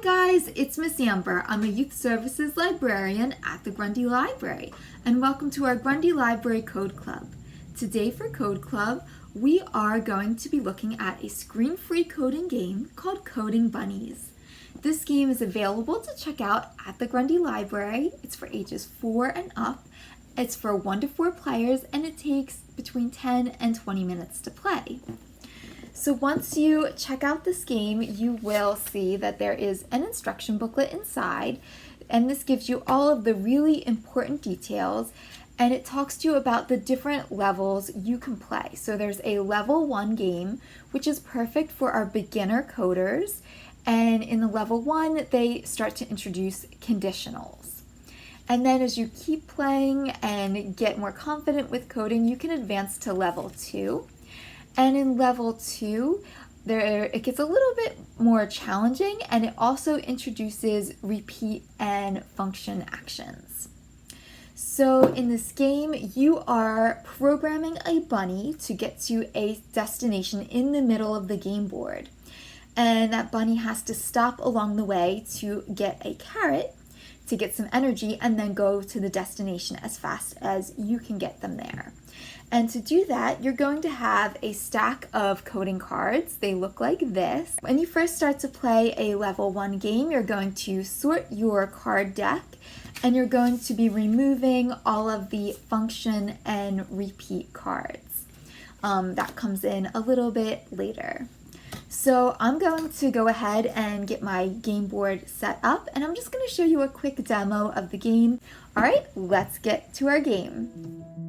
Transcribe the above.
guys, it's Miss Amber. I'm a Youth Services Librarian at the Grundy Library, and welcome to our Grundy Library Code Club. Today for Code Club, we are going to be looking at a screen-free coding game called Coding Bunnyz. This game is available to check out at the Grundy Library. It's for ages 4 and up. It's for 1 to 4 players, and it takes between 10 and 20 minutes to play. So once you check out this game, you will see that there is an instruction booklet inside, and this gives you all of the really important details, and it talks to you about the different levels you can play. So there's a level 1 game, which is perfect for our beginner coders, and in the level 1, they start to introduce conditionals. And then as you keep playing and get more confident with coding, you can advance to level 2. And in level 2, it gets a little bit more challenging, and it also introduces repeat and function actions. So in this game, you are programming a bunny to get to a destination in the middle of the game board. And that bunny has to stop along the way to get a carrot, to get some energy, and then go to the destination as fast as you can get them there. And to do that, you're going to have a stack of coding cards. They look like this. When you first start to play a level 1 game, you're going to sort your card deck, and you're going to be removing all of the function and repeat cards. That comes in a little bit later. So I'm going to go ahead and get my game board set up, and I'm just going to show you a quick demo of the game. All right, let's get to our game.